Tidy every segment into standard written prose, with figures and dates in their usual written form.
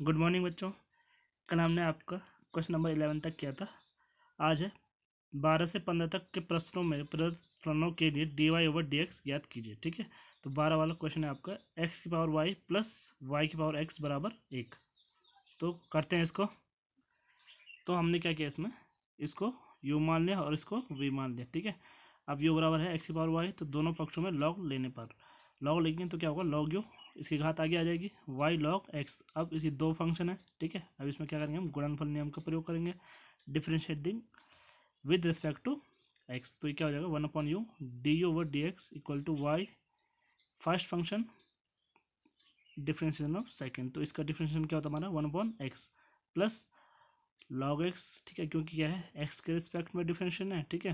Good morning बच्चों। कल हमने आपका क्वेश्चन नंबर 11 तक किया था। आज है 12 से 15 तक के प्रश्नों में प्रश्नों के लिए dy ओवर dx ज्ञात कीजिए। ठीक है, तो 12 वाला क्वेश्चन है आपका x की पावर y प्लस y की पावर x बराबर 1। तो करते हैं इसको। तो हमने क्या किया, इसको u मान लिया और इसको v मान लिया। ठीक है, अब u बराबर है x की पावर y, तो दोनों पक्षों में log लेने पर log लेंगे तो क्या होगा, log u, इसकी घात आगे आ जाएगी y log x। अब इसी दो फंक्शन है। ठीक है, अब इसमें क्या करेंगे, हम गुणनफल नियम का प्रयोग करेंगे, differentiating with respect to x। तो ये क्या हो जाएगा, 1/u D over D x equal to Y first function differentiation of second. तो इसका डिफरेंशिएशन क्या होता है हमारा, 1/x प्लस log x। ठीक है, क्योंकि क्या है, x के रिस्पेक्ट में डिफरेंशिएशन है। ठीक है,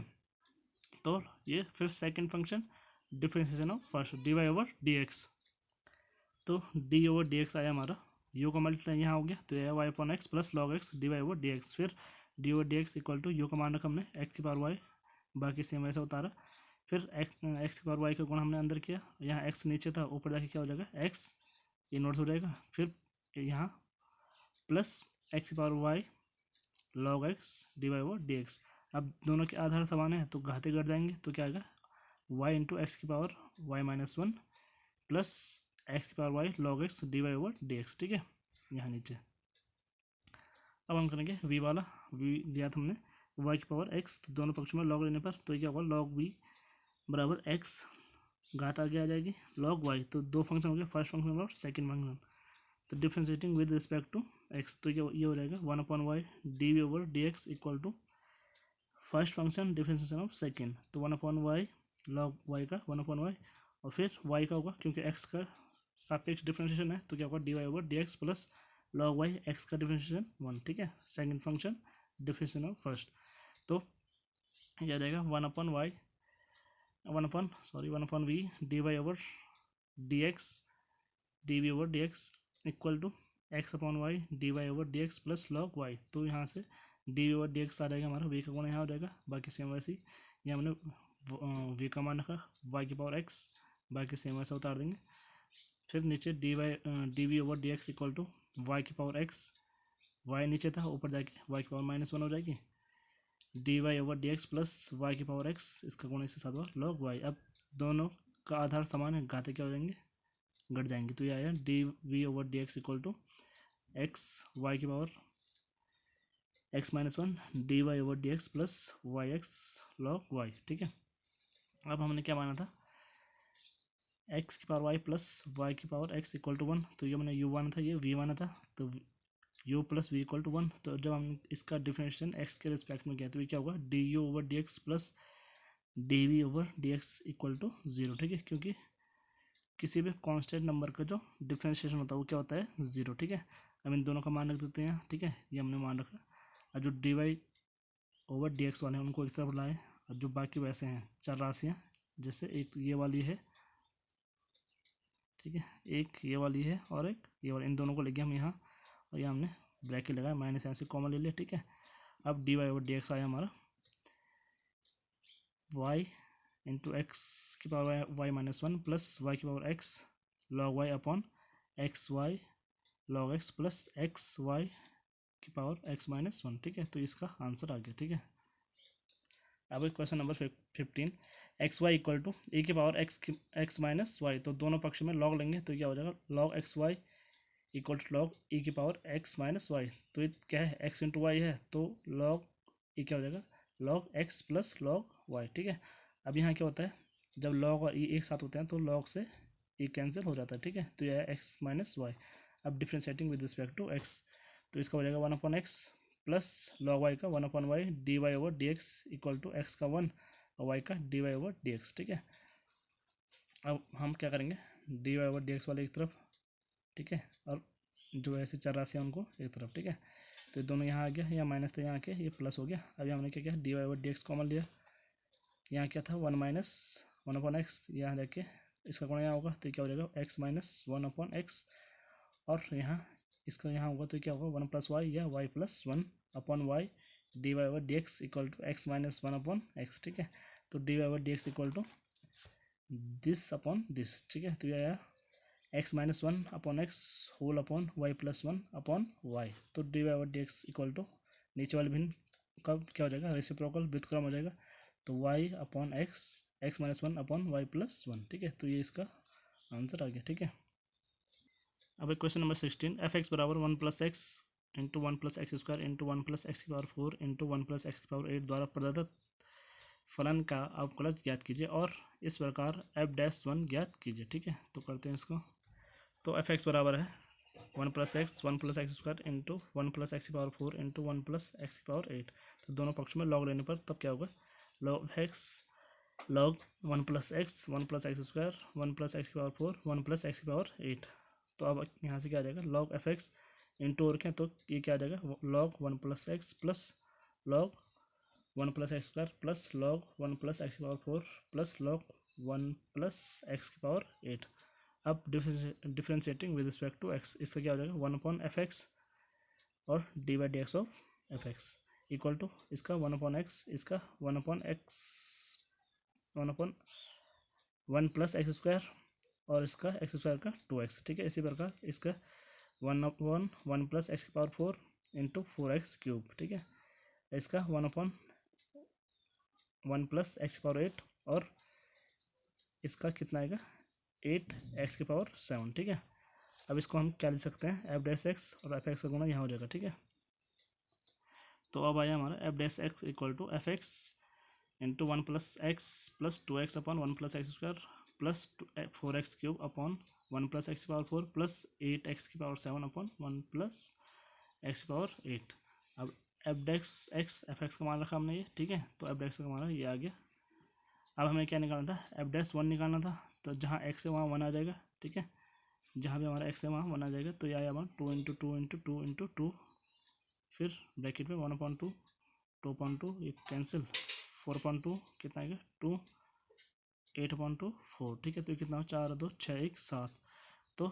तो ये फिर second function differentiation of first D Y over D x. तो डी ओवर डी एक्स आया हमारा, यू का मल्टीप्लाई यहाँ हो गया, तो यह y upon x plus log x D Y over D x. फिर d over D x equal to u का मान रखा हमने एक्स की पावर वाई, बाकी सेम वैसा उतारा। फिर एक्स की पावर वाई का गुण हमने अंदर किया, यहाँ एक्स नीचे था, ऊपर जाके क्या हो जाएगा, एक्स ये नोट हो जाएगा। फिर यहाँ प्लस एक्स की power Y log x D Y over D X. अब दोनों के आधार समान है तो घाते घट जाएंगे, तो क्या आएगा, वाई इंटू एक्स की power y minus 1 plus x की power Y log x D Y over D x. ठीक है, यहाँ नीचे। अब हम करेंगे वी वाला, वी दिया था हमने वाई की पावर एक्स, तो दोनों पक्षों में लॉग लेने पर तो क्या होगा, लॉग वी बराबर एक्स, घात आगे आ जाएगी लॉग वाई। तो दो फंक्शन हो गए, फर्स्ट फंक्शन और सेकेंड फंक्शन। तो differentiating with respect to x, तो ये हो जाएगा 1/y D we over D x equal to first function differentiation of second. तो 1/y लॉग वाई का 1/y, और फिर y का होगा क्योंकि x का सापेक्ष डिफरेंशिएशन है, तो क्या होगा d Y over D x plus log y x का डिफरेंशिएशन 1। ठीक है, second function differentiation of first. तो यह आ जाएगा 1/v d Y over D x d we over D x equal to x upon y d Y over D x plus log y. तो यहाँ से d we over D x आ जाएगा हमारा, वी का गुण यहाँ हो जाएगा, बाकी सेम वैसे ही। यहाँ हमने वी का मान रखा वाई की पावर एक्स, बाकी सेम वैसा उतार देंगे। फिर नीचे D we over D x equal to Y की पावर एक्स, वाई नीचे था, ऊपर जाके वाई की पावर -1 हो जाएगी, D Y over D x plus Y की पावर एक्स, इसका गुण इसके साथ हुआ लॉग वाई। अब दोनों का आधार समान है, घाते क्या हो जाएंगे, घट जाएंगे। तो ये आया d we over D x equal to x Y की power x-1 d Y over D x plus y x log Y. ठीक है, अब हमने क्या माना था, x की पावर y प्लस वाई की पावर x इक्वल टू 1। तो ये मैंने u माना था, ये v माना था, तो u plus V equal to 1। तो जब हम इसका डिफरेंशिएशन x के रिस्पेक्ट में किया तो ये क्या होगा, D you over D x plus D we over D x equal to 0। ठीक है, क्योंकि किसी भी कांस्टेंट नंबर का जो डिफरेंशिएशन होता है वो क्या होता है, 0। ठीक है, अब इन दोनों का मान रख देते हैं। ठीक है, ये हमने मान रखा। और जो D Y over D X वाले हैं उनको एक तरफ लाएँ, और जो बाकी वैसे हैं चार राशियाँ, जैसे एक ये वाली है, ठीक है, एक ये वाली है और एक ये वाली, इन दोनों को लेके हम यहाँ, और यहाँ हमने ब्रैकेट लगाया, माइनस यहाँ से कॉमन ले लिया। ठीक है, अब D Y over D x आया हमारा वाई इंटू एक्स की पावर वाई -1 प्लस वाई की power X log Y upon X Y log X plus X Y की पावर x-1। ठीक है, तो इसका आंसर आ गया। ठीक है, अब question number 15, x y equal to a की पावर एक्स माइनस वाई। तो दोनों पक्ष में लॉग लेंगे तो क्या हो जाएगा, log x y equal to log a की पावर एक्स माइनस वाई। तो ये क्या है, एक्स इंटू वाई है, तो लॉग ए क्या हो जाएगा, log X plus log Y. ठीक है, अब यहाँ क्या होता है, जब लॉग और ए एक साथ होते हैं तो लॉग से ए कैंसिल हो जाता है। ठीक है, तो यह है एक्स माइनस वाई। अब differentiating with respect to x, तो इसका हो जाएगा 1/x प्लस लॉग वाई का 1/y D Y over D x equal to X का 1 और वाई का D Y over D x. ठीक है, अब हम क्या करेंगे, D Y over D X वाले एक तरफ, ठीक है, और जो ऐसे चार राशियाँ उनको एक तरफ। ठीक है, तो दोनों यहाँ आ गया, यहाँ माइनस था, यहाँ आके ये प्लस हो गया। अभी हमने क्या किया, D Y over D X common लिया, यहाँ क्या था 1-1/x, यहाँ जाके इसका गुणा यहाँ होगा तो क्या हो जाएगा x-1/x, और यहाँ इसका यहाँ होगा तो क्या होगा 1 + y या y + 1/y D Y over D x equal to x-1/x। ठीक है, तो d Y over D x equal to this upon this. ठीक है, तो यह आया x minus one upon x whole upon Y plus one upon y. तो d y d x equal to नीचे वाले भिन्न का क्या हो जाएगा, रेसिप्रोकल व्युत्क्रम हो जाएगा। तो Y upon X, X minus one upon Y plus one, ठीक है। तो ये इसका आंसर आ गया, ठीक है। अब क्वेश्चन नंबर 16, एफ एक्स बराबर one plus x into one plus x square into one plus x की power 4 into one plus x की पावर 8 द्वारा प्रदत्त फलन का अवकलज ज्ञात कीजिए और इस प्रकार एफ डैश वन ज्ञात कीजिए, ठीक है। तो करते हैं इसको। तो एफ एक्स बराबर है one plus x square into one plus x की power 4 into one plus x की पावर 8। तो दोनों पक्षों में लॉग लेने पर तब क्या होगा, log x log one plus x square one plus x की पावर 4 वन प्लस एक्स की पावर 8। तो अब यहाँ से क्या आ जाएगा, लॉग एफ एक्स इंटू और क्या, तो ये क्या आ जाएगा, log one plus x plus log one plus x square plus log one plus x की power 4 plus log one plus x की पावर 8। अब differentiating with respect to x, इसका क्या हो जाएगा, वन अपॉन एफ एक्स और d by d x of f x equal to इसका one upon x, इसका one upon x, one upon one plus x square और इसका एक्स स्क्वायर का 2x, ठीक है। इसी प्रकार इसका one upon one plus x की पावर 4 इंटू 4x क्यूब, ठीक है। इसका one upon one plus x की पावर 8 और इसका कितना आएगा 8x की पावर 7, ठीक है। अब इसको हम क्या लिख सकते हैं, एफ डैश एक्स और एफ एक्स का गुना यहाँ हो जाएगा, ठीक है। तो अब आया हमारा f dash x equal to f x into one plus 2x upon one plus x square plus 4x cube upon one plus x की पावर 4 प्लस 8x की power 7 upon one plus x की power 8। अब f dash x f x का मान रखा हमने ये, ठीक है। तो एफ डैश का मान ये आ गया। अब हमें क्या निकालना था, एफ डैश वन निकालना था। तो जहाँ एक्स है वहाँ वन आ जाएगा, ठीक है। जहाँ भी हमारा एक्स है वहाँ वन आ जाएगा। तो ये आया हमारा 2 into two into two into two, फिर ब्रैकेट में 1/2 2/2 ये कैंसिल 4/2 कितना आएगा 2 8/2 4, ठीक है। तो ये कितना हो 4 2 6 1 7। तो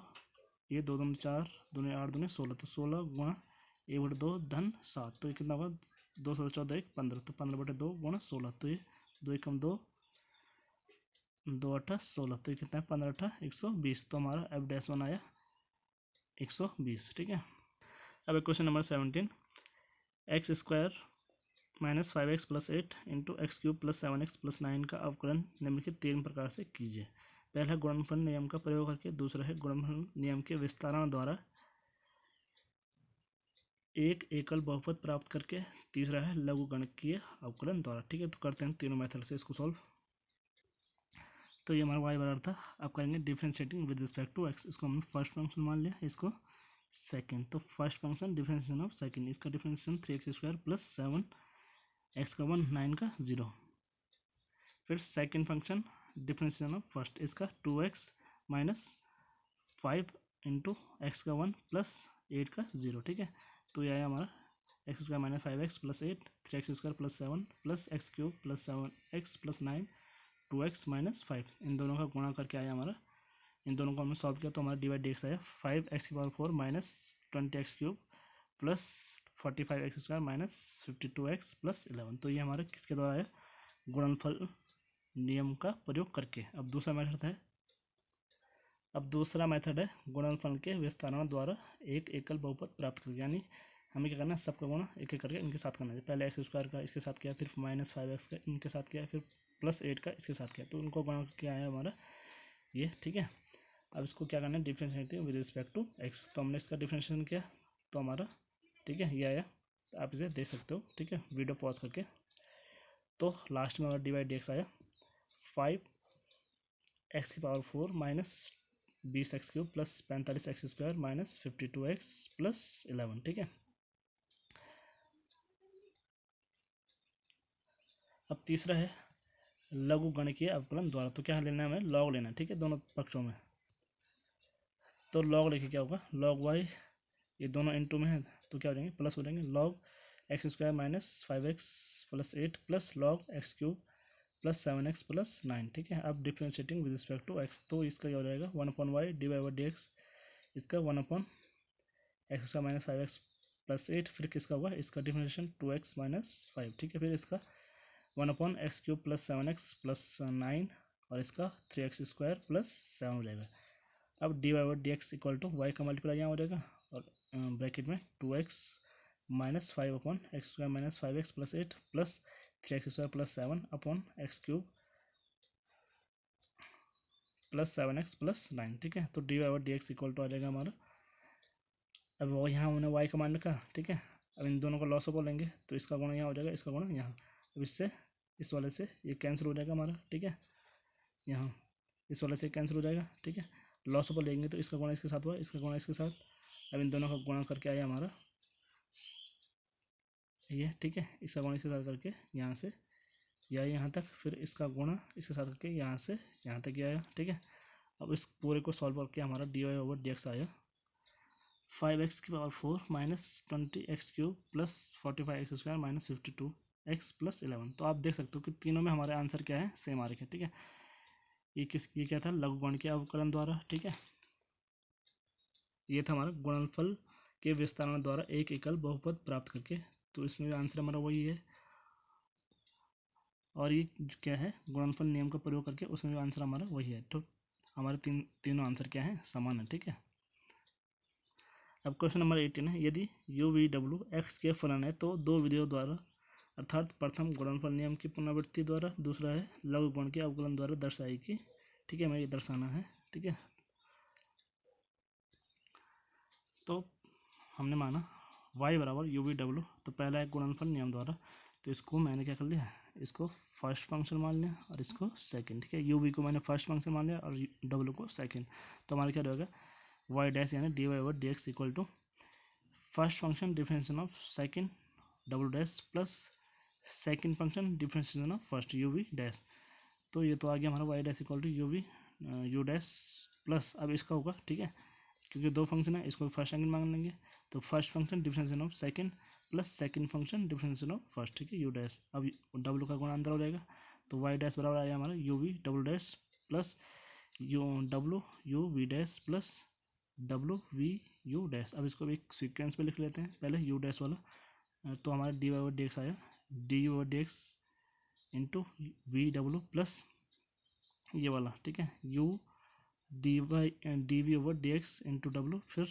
ये 2 2 4 2 8 2 16, तो 16 गुणा 1/2 धन 7। तो ये कितना होगा 2 7 14 1 15, तो 15/2 गुणा 16। तो ये 2 एकम 2 2 8 16, तो ये कितना है 15 8 120। तो हमारा एफ डैश वन आया 120, ठीक है। अब question number 17, x square minus 5x plus 8 into x cube plus 7x plus 9 का अवकलन निम्नलिखित 3 प्रकार से कीजिए। पहला है गुणनफल नियम का प्रयोग करके, दूसरा है गुणनफल नियम के विस्तारण द्वारा एक एकल बहुपद प्राप्त करके, तीसरा है लघुगणकीय अवकलन द्वारा, ठीक है। तो करते हैं तीनों मेथड से इसको सॉल्व। तो ये हमारा y बराबर था। अब करेंगे differentiating with respect to x। इसको हमने फर्स्ट फंक्शन मान लिया, इसको सेकंड। तो first function differentiation of second, इसका differentiation 3x square plus 7 x का 1 9 का 0। फिर second function differentiation of first, इसका 2x माइनस 5 इंटू एक्स का 1 प्लस 8 का 0, ठीक है। तो ये आया हमारा x square minus 5x plus 8 3x square plus 7 plus x cube plus 7x plus 9 2x minus 5। इन दोनों का गुणा करके आया हमारा, इन दोनों को हमने सॉल्व किया तो हमारा डी बाई डी एक्स आया 5x की power 4 minus 20x cube plus 45x square minus 52x plus 11। तो ये हमारा किसके द्वारा आया, गुणनफल नियम का प्रयोग करके। अब दूसरा मेथड है गुणनफल के विस्तारण द्वारा एक एकल बहुपद प्राप्त करके। यानी हमें क्या करना है, सबका गुणा एक एक करके इनके साथ करना है। पहले एक्स स्क्वायर का इसके साथ किया, फिर माइनस 5x का इनके साथ किया, फिर प्लस 8 का इसके साथ किया। तो उनको गुणा करके आया हमारा ये, ठीक है। अब इसको क्या करना है, differentiating with respect to x. तो हमने इसका डिफ्रेंशिएशन किया तो हमारा, ठीक है, ये आया। तो आप इसे देख सकते हो, ठीक है, वीडियो पॉज करके। तो लास्ट में हमारा डी बाई डी एक्स आया 5x की power 4 minus 20x cube plus 45x square minus 52x plus 11, ठीक है। अब तीसरा है लघुगणकीय अवकलन द्वारा। तो क्या लेना है, हमें लॉग लेना है, ठीक है, दोनों पक्षों में। तो लॉग लेके क्या होगा, लॉग y, ये दोनों इनटू में है तो क्या हो जाएंगे, प्लस हो जाएंगे। Log x square minus 5x plus 8 plus log x cube plus 7x plus 9, ठीक है। अब differentiating with respect to x, तो इसका क्या हो जाएगा 1/y D by d x, इसका 1/x square minus 5x plus 8, फिर किसका होगा, इसका डिफ्रेंशिएशन 2x माइनस 5, ठीक है। फिर इसका 1/x cube plus 7x plus 9 और इसका 3x स्क्वायर प्लस 7 हो जाएगा। अब D Y over D x equal to y का मल्टीप्लाई यहाँ हो जाएगा और ब्रैकेट में 2x minus 5 upon x square minus 5x plus 8 plus 3x square plus 7 upon x cube plus 7x plus 9। ठीक है, तो d Y over D x equal to आ जाएगा हमारा, अब वो यहाँ हमने y का मान रखा। ठीक है, अब इन दोनों का लॉस ऑफ लेंगे तो इसका गुणा यहाँ हो जाएगा, इसका गुणा यहाँ। अब इससे इस वाले से ये कैंसिल हो जाएगा हमारा। ठीक है, यहाँ इस वाले से कैंसिल हो जाएगा। ठीक है, लॉस ऑफ लेंगे तो इसका गुणा इसके साथ हुआ, इसका गुणा इसके साथ। अब इन दोनों का गुणा करके आया हमारा ये। ठीक है, इसका गुणा इसके साथ करके यहाँ से या यहाँ तक, फिर इसका गुणा इसके साथ करके यहाँ से यहाँ तक आया। ठीक है, अब इस पूरे को सॉल्व करके हमारा d Y over D x आया 5x की power 4 minus 20x cube plus 45x square minus 52x plus 11। तो आप देख सकते हो कि तीनों में हमारे आंसर क्या है, सेम आ रखे हैं। ठीक है, ये क्या था, लघुगुण के अवकलन द्वारा। ठीक है, ये था हमारा गुणनफल के विस्तारण द्वारा एक एकल बहुपद प्राप्त करके। तो इसमें आंसर हमारा वही है। और ये क्या है, गुणनफल नियम का प्रयोग करके, उसमें भी आंसर हमारा वही है। तो हमारे तीनों आंसर क्या है, समान है। ठीक है, अब क्वेश्चन नंबर 18 है, यदि यू वी डब्ल्यू एक्स के फलन है तो दो विधियों द्वारा, अर्थात प्रथम गुणनफल नियम की पुनरावृत्ति द्वारा, दूसरा है लघुगुण के अवकलन द्वारा दर्शाएगी। ठीक है, हमें ये दर्शाना है। ठीक है, तो हमने माना y बराबर यू वी डब्ल्यू, तो पहला है गुणनफल नियम द्वारा, तो इसको मैंने क्या कर लिया, इसको फर्स्ट फंक्शन मान लिया और इसको सेकंड। ठीक है, यू वी को मैंने फर्स्ट फंक्शन मान लिया और डब्ल्यू को सेकंड। तो हमारा क्या रहेगा, वाई डैश यानी d Y over D x equal to first function differentiation of second डब्ल्यू dash plus second function differentiation of first u we dash. तो ये तो आ गया हमारा y dash equal to u v you dash plus, अब इसका होगा। ठीक है, क्योंकि दो फंक्शन है, इसको फर्स्ट सेकंड मान लेंगे, तो first function differentiation of second plus second function differentiation of first. ठीक है, यू डैश, अब डब्ल्यू का गुणा अंदर हो जाएगा, तो वाई डैश बराबर आया हमारा U V W dash plus U W U we dash plus W V you dash. अब इसको एक सीक्वेंस में लिख लेते हैं, पहले यू डैश वाला, तो हमारा d Y over D x आया, d you over D x into v डब्ल्यू प्लस ये वाला। ठीक है, u d y d we over D x into डब्ल्यू, फिर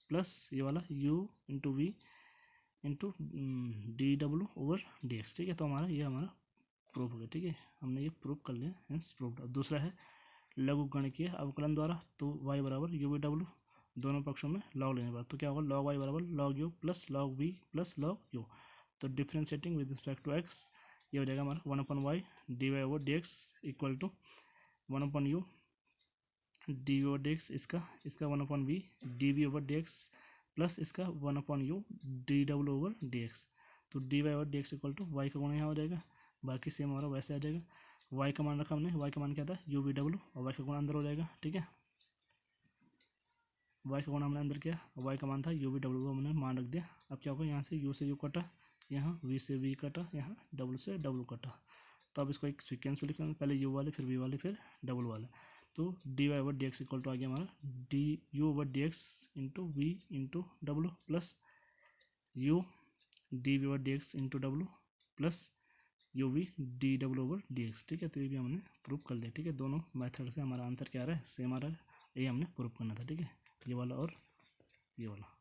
प्लस ये वाला u into v into d डब्ल्यू ओवर डी एक्स। ठीक है, तो हमारा ये हमारा प्रूफ हो गया। ठीक है, हमने ये प्रूफ कर लिया, हेंस प्रूफ। अब दूसरा है लघुगणकीय अवकलन द्वारा, तो y बराबर यू वी डब्ल्यू, दोनों पक्षों में लॉग लेने पर, तो क्या होगा, log y बराबर log u plus log v plus log u। तो differentiating with respect to x, ये हो जाएगा हमारा 1/y D Y over D x equal to 1/u d we over D x, इसका 1/v d we over D x plus इसका 1/u d डब्ल्यू over D x. तो d Y over D x equal to y का गुणा यहाँ हो जाएगा, बाकी सेम हमारा वैसे आ जाएगा। y का मान रखा हमने, y का मान क्या था, यू वी डब्ल्यू, और y का गुणा अंदर हो जाएगा। ठीक है, y का गुणा हमने अंदर किया, y का मान था यू वी डब्ल्यू को हमने मान रख दिया। अब क्या होगा, यहाँ से u से u कटा, यहाँ v से v कटा, यहाँ w से w कटा। तो अब इसको एक सीक्वेंस में लिख लेंगे, पहले u वाले फिर v वाले फिर w वाले। तो d Y over D x equal to आ गया हमारा D you over D x into v into W plus U D we over D x into W plus you we D डब्ल्यू over D x. ठीक है, तो ये भी हमने prove कर लिया। ठीक है, दोनों मेथड से हमारा आंसर क्या आ रहा है, सेम आ रहा है, यही हमने प्रूव करना था। ठीक है, ये वाला और ये वाला।